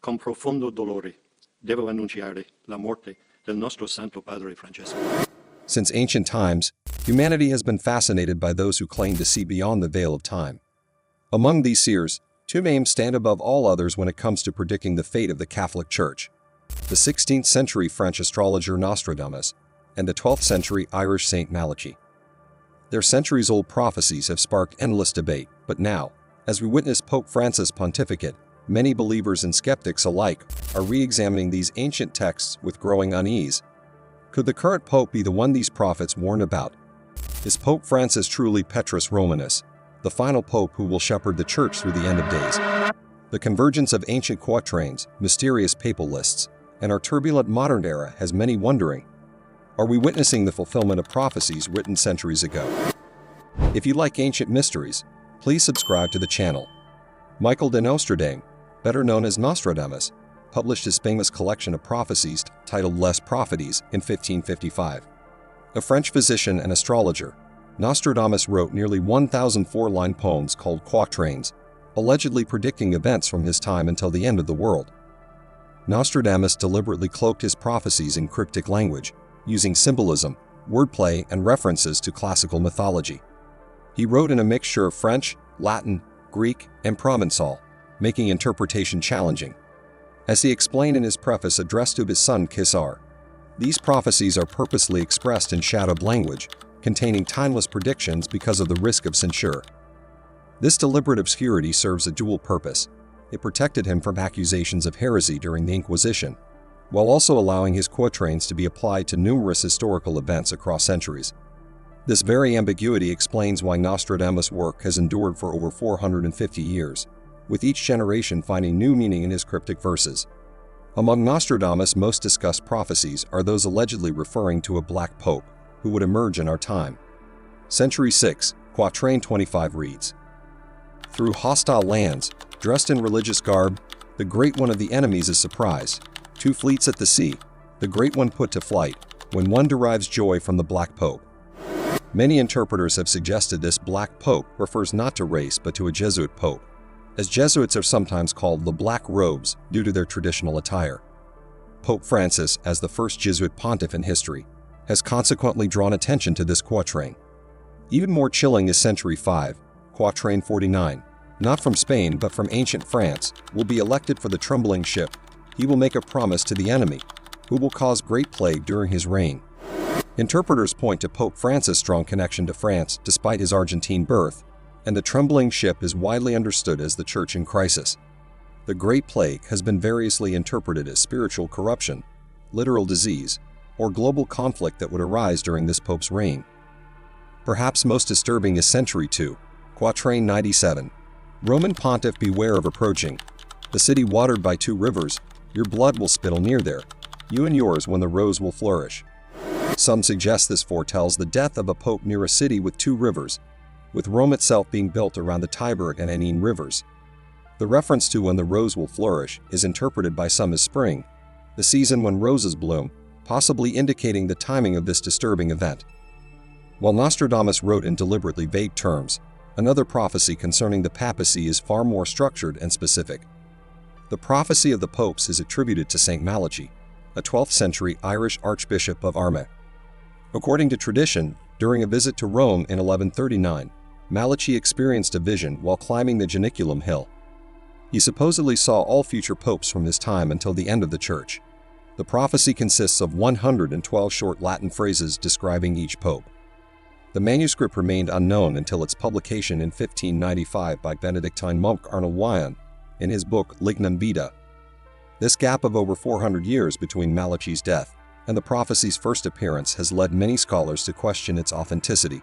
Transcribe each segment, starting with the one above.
con profondo dolore, devo annunciare la morte del nostro Santo Padre Francesco. Since ancient times, humanity has been fascinated by those who claim to see beyond the veil of time. Among these seers, two names stand above all others when it comes to predicting the fate of the Catholic Church: the 16th century French astrologer Nostradamus and the 12th century Irish Saint Malachy. Their centuries-old prophecies have sparked endless debate, but now, as we witness Pope Francis' pontificate, many believers and skeptics alike are re-examining these ancient texts with growing unease. Could the current pope be the one these prophets warned about? Is Pope Francis truly Petrus Romanus, the final pope who will shepherd the church through the end of days? The convergence of ancient quatrains, mysterious papal lists, and our turbulent modern era has many wondering, are we witnessing the fulfillment of prophecies written centuries ago? If you like ancient mysteries, please subscribe to the channel. Michael de Nostradamus, better known as Nostradamus, published his famous collection of prophecies titled Les Prophéties in 1555. A French physician and astrologer, Nostradamus wrote nearly 1,000 four-line poems called quatrains, allegedly predicting events from his time until the end of the world. Nostradamus deliberately cloaked his prophecies in cryptic language, using symbolism, wordplay, and references to classical mythology. He wrote in a mixture of French, Latin, Greek, and Provençal, making interpretation challenging. As he explained in his preface addressed to his son Kisar, these prophecies are purposely expressed in shadowed language, containing timeless predictions because of the risk of censure. This deliberate obscurity serves a dual purpose. It protected him from accusations of heresy during the Inquisition, while also allowing his quatrains to be applied to numerous historical events across centuries. This very ambiguity explains why Nostradamus' work has endured for over 450 years, with each generation finding new meaning in his cryptic verses. Among Nostradamus' most discussed prophecies are those allegedly referring to a black pope who would emerge in our time. Century 6, Quatrain 25 reads, "Through hostile lands, dressed in religious garb, the great one of the enemies is surprised. Two fleets at the sea, the great one put to flight, when one derives joy from the black pope." Many interpreters have suggested this black pope refers not to race but to a Jesuit pope, as Jesuits are sometimes called the Black Robes due to their traditional attire. Pope Francis, as the first Jesuit pontiff in history, has consequently drawn attention to this quatrain. Even more chilling is Century 5, Quatrain 49. "Not from Spain but from ancient France, will be elected for the trembling ship. He will make a promise to the enemy, who will cause great plague during his reign." Interpreters point to Pope Francis' strong connection to France despite his Argentine birth, and the trembling ship is widely understood as the church in crisis. The Great Plague has been variously interpreted as spiritual corruption, literal disease, or global conflict that would arise during this pope's reign. Perhaps most disturbing is Century 2, Quatrain 97. "Roman pontiff, beware of approaching. The city watered by two rivers, your blood will spittle near there, you and yours when the rose will flourish." Some suggest this foretells the death of a pope near a city with two rivers, with Rome itself being built around the Tiber and Anine rivers. The reference to "when the rose will flourish" is interpreted by some as spring, the season when roses bloom, possibly indicating the timing of this disturbing event. While Nostradamus wrote in deliberately vague terms, another prophecy concerning the papacy is far more structured and specific. The prophecy of the popes is attributed to Saint Malachy, a 12th century Irish archbishop of Armagh. According to tradition, during a visit to Rome in 1139, Malachy experienced a vision while climbing the Janiculum Hill. He supposedly saw all future popes from this time until the end of the church. The prophecy consists of 112 short Latin phrases describing each pope. The manuscript remained unknown until its publication in 1595 by Benedictine monk Arnold Wyon in his book Lignum Vitae. This gap of over 400 years between Malachy's death and the prophecy's first appearance has led many scholars to question its authenticity,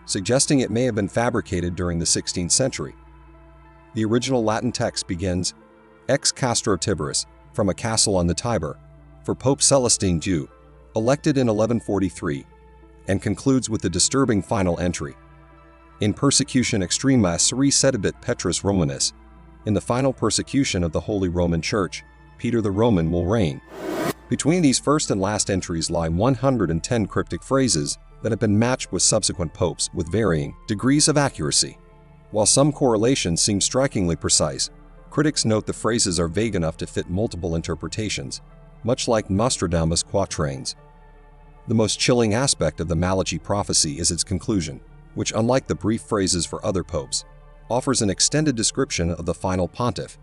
suggesting it may have been fabricated during the 16th century. The original Latin text begins, "Ex castro Tiberis," from a castle on the Tiber, for Pope Celestine II, elected in 1143, and concludes with the disturbing final entry, "In persecution extrema sedebit Petrus Romanus." In the final persecution of the Holy Roman Church, Peter the Roman will reign. Between these first and last entries lie 110 cryptic phrases that have been matched with subsequent popes with varying degrees of accuracy. While some correlations seem strikingly precise, Critics note the phrases are vague enough to fit multiple interpretations, much like Nostradamus' quatrains. The most chilling aspect of the Malachi prophecy is its conclusion, which, unlike the brief phrases for other popes, offers an extended description of the final pontiff.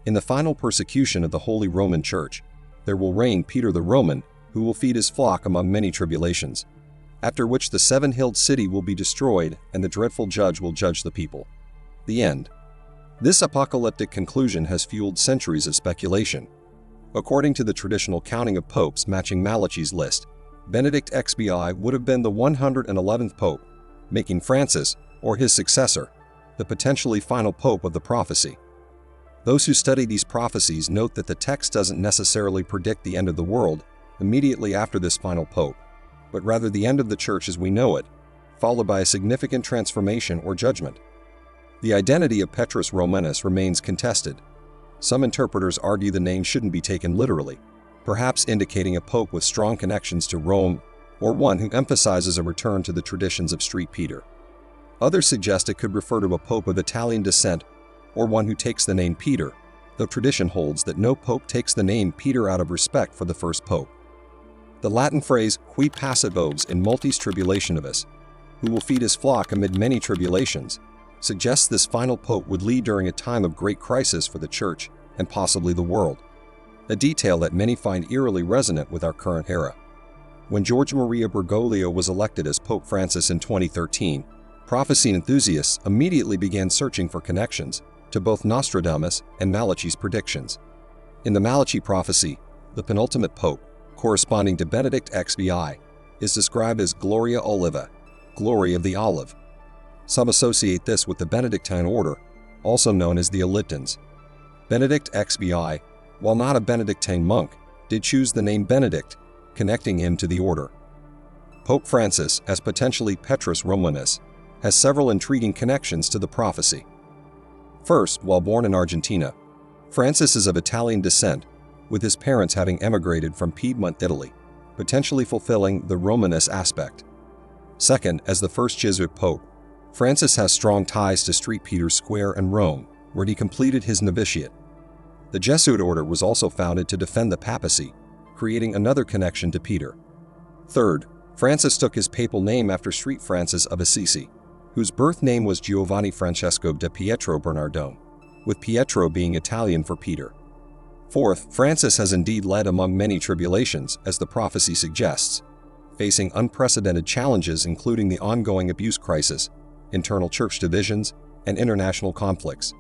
In the final persecution of the Holy Roman Church, there will reign Peter the Roman, who will feed his flock among many tribulations, after which the seven-hilled city will be destroyed and the dreadful judge will judge the people. The end. This apocalyptic conclusion has fueled centuries of speculation. According to the traditional counting of popes matching Malachi's list, Benedict XBI would have been the 111th pope, making Francis, or his successor, the potentially final pope of the prophecy. Those who study these prophecies note that the text doesn't necessarily predict the end of the world immediately after this final pope, but rather the end of the church as we know it, followed by a significant transformation or judgment. The identity of Petrus Romanus remains contested. Some interpreters argue the name shouldn't be taken literally, perhaps indicating a pope with strong connections to Rome, or one who emphasizes a return to the traditions of Street Peter. Others suggest it could refer to a pope of Italian descent, or one who takes the name Peter, though tradition holds that no pope takes the name Peter out of respect for the first pope. The Latin phrase qui passit vobis in multis tribulationibus, who will feed his flock amid many tribulations, suggests this final pope would lead during a time of great crisis for the church and possibly the world, a detail that many find eerily resonant with our current era. When George Maria Bergoglio was elected as Pope Francis in 2013, prophecy enthusiasts immediately began searching for connections to both Nostradamus and Malachi's predictions. In the Malachi prophecy, the penultimate pope, corresponding to Benedict XBI, is described as Gloria Oliva, glory of the olive. Some associate this with the Benedictine order, also known as the Alitans. Benedict XBI, while not a Benedictine monk, did choose the name Benedict, connecting him to the order. Pope Francis, as potentially Petrus Romanus, has several intriguing connections to the prophecy. First, while born in Argentina, Francis is of Italian descent, with his parents having emigrated from Piedmont, Italy, potentially fulfilling the Romanus aspect. Second, as the first Jesuit pope, Francis has strong ties to Street Peter Square and Rome, where he completed his novitiate. The Jesuit order was also founded to defend the papacy, creating another connection to Peter. Third, Francis took his papal name after Street Francis of Assisi, whose birth name was Giovanni Francesco de Pietro Bernardone, with Pietro being Italian for Peter. Fourth, Francis has indeed led among many tribulations, as the prophecy suggests, facing unprecedented challenges including the ongoing abuse crisis, internal church divisions, and international conflicts.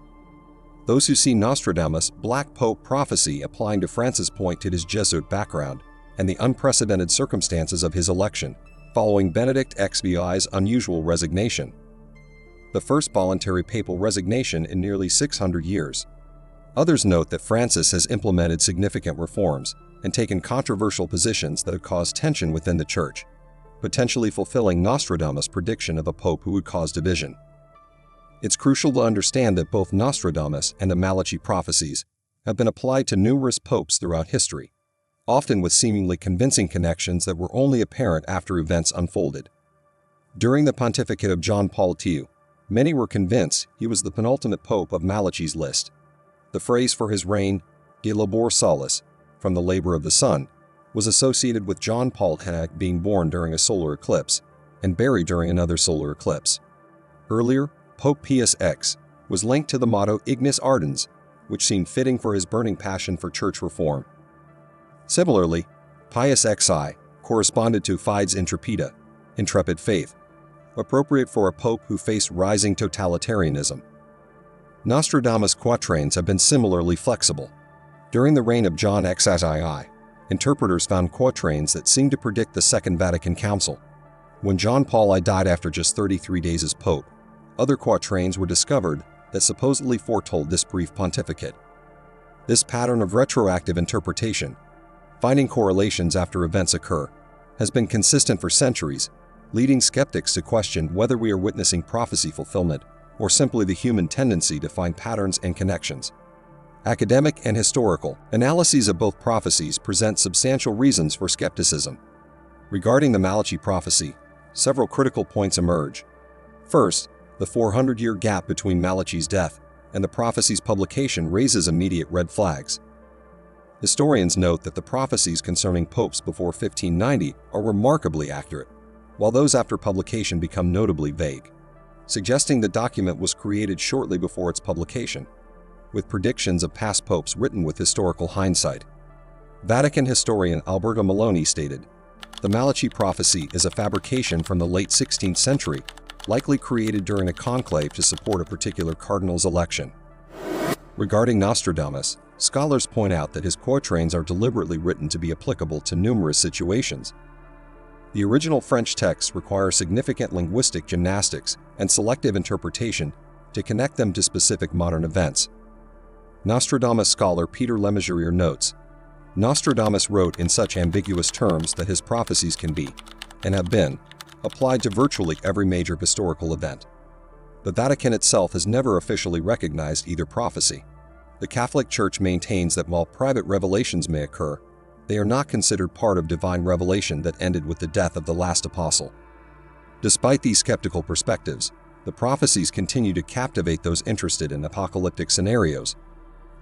Those who see Nostradamus' Black Pope prophecy applying to Francis point to his Jesuit background and the unprecedented circumstances of his election, following Benedict XBI's unusual resignation, the first voluntary papal resignation in nearly 600 years. Others note that Francis has implemented significant reforms and taken controversial positions that have caused tension within the Church, potentially fulfilling Nostradamus' prediction of a pope who would cause division. It's crucial to understand that both Nostradamus and the Malachi prophecies have been applied to numerous popes throughout history, often with seemingly convincing connections that were only apparent after events unfolded. During the pontificate of John Paul II, many were convinced he was the penultimate pope of Malachi's list. The phrase for his reign, de labor salis, from the labor of the sun, was associated with John Paul II being born during a solar eclipse and buried during another solar eclipse. Earlier, Pope Pius X was linked to the motto Ignis Ardens, which seemed fitting for his burning passion for church reform. Similarly, Pius XI corresponded to Fides Intrepida, intrepid faith, appropriate for a pope who faced rising totalitarianism. Nostradamus' quatrains have been similarly flexible. During the reign of John XII, interpreters found quatrains that seemed to predict the Second Vatican Council. When John Paul I died after just 33 days as pope, other quatrains were discovered that supposedly foretold this brief pontificate. This pattern of retroactive interpretation, finding correlations after events occur, has been consistent for centuries, leading skeptics to question whether we are witnessing prophecy fulfillment or simply the human tendency to find patterns and connections. Academic and historical analyses of both prophecies present substantial reasons for skepticism. Regarding the Malachi prophecy, several critical points emerge. First, the 400-year gap between Malachi's death and the prophecy's publication raises immediate red flags. Historians note that the prophecies concerning popes before 1590 are remarkably accurate, while those after publication become notably vague, suggesting the document was created shortly before its publication, with predictions of past popes written with historical hindsight. Vatican historian Alberto Maloni stated, "The Malachi prophecy is a fabrication from the late 16th century, likely created during a conclave to support a particular cardinal's election." Regarding Nostradamus, scholars point out that his quatrains are deliberately written to be applicable to numerous situations. The original French texts require significant linguistic gymnastics and selective interpretation to connect them to specific modern events. Nostradamus scholar Peter Lemagurier notes, Nostradamus wrote in such ambiguous terms that his prophecies can be, and have been, applied to virtually every major historical event. The Vatican itself has never officially recognized either prophecy. The Catholic Church maintains that while private revelations may occur, they are not considered part of divine revelation that ended with the death of the last apostle. Despite these skeptical perspectives, the prophecies continue to captivate those interested in apocalyptic scenarios.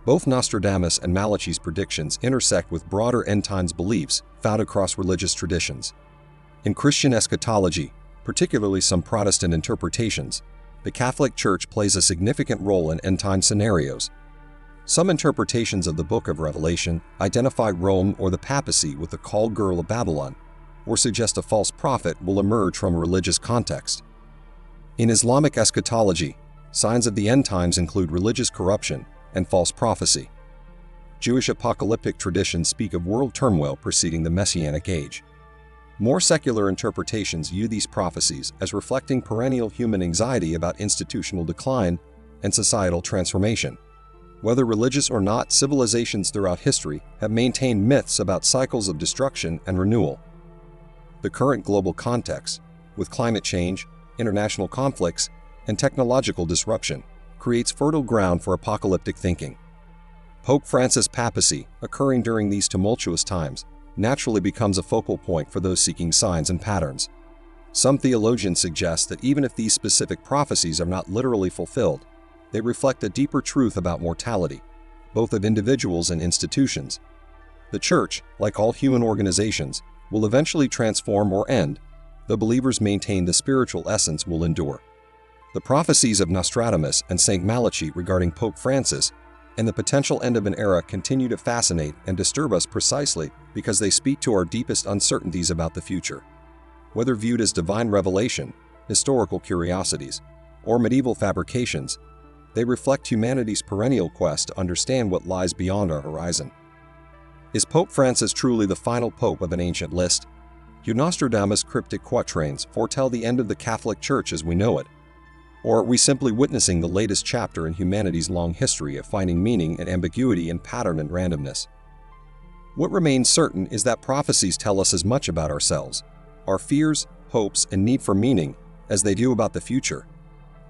Both Nostradamus and Malachi's predictions intersect with broader end-times beliefs found across religious traditions. In Christian eschatology, particularly some Protestant interpretations, the Catholic Church plays a significant role in end-time scenarios. Some interpretations of the Book of Revelation identify Rome or the papacy with the called girl of Babylon, or suggest a false prophet will emerge from a religious context. In Islamic eschatology, signs of the end times include religious corruption and false prophecy. Jewish apocalyptic traditions speak of world turmoil preceding the Messianic age. More secular interpretations view these prophecies as reflecting perennial human anxiety about institutional decline and societal transformation. Whether religious or not, civilizations throughout history have maintained myths about cycles of destruction and renewal. The current global context, with climate change, international conflicts, and technological disruption, creates fertile ground for apocalyptic thinking. Pope Francis' papacy, occurring during these tumultuous times, naturally becomes a focal point for those seeking signs and patterns. Some theologians suggest that even if these specific prophecies are not literally fulfilled, they reflect a deeper truth about mortality, both of individuals and institutions. The Church, like all human organizations, will eventually transform or end, though believers maintain the spiritual essence will endure. The prophecies of Nostradamus and St. Malachi regarding Pope Francis and the potential end of an era continue to fascinate and disturb us precisely because they speak to our deepest uncertainties about the future. Whether viewed as divine revelation, historical curiosities, or medieval fabrications, they reflect humanity's perennial quest to understand what lies beyond our horizon. Is Pope Francis truly the final pope of an ancient list? Do Nostradamus' cryptic quatrains foretell the end of the Catholic Church as we know it? Or are we simply witnessing the latest chapter in humanity's long history of finding meaning and ambiguity in pattern and randomness? What remains certain is that prophecies tell us as much about ourselves, our fears, hopes, and need for meaning as they do about the future.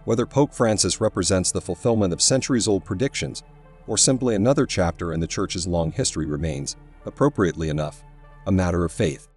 Whether Pope Francis represents the fulfillment of centuries-old predictions or simply another chapter in the Church's long history remains, appropriately enough, a matter of faith.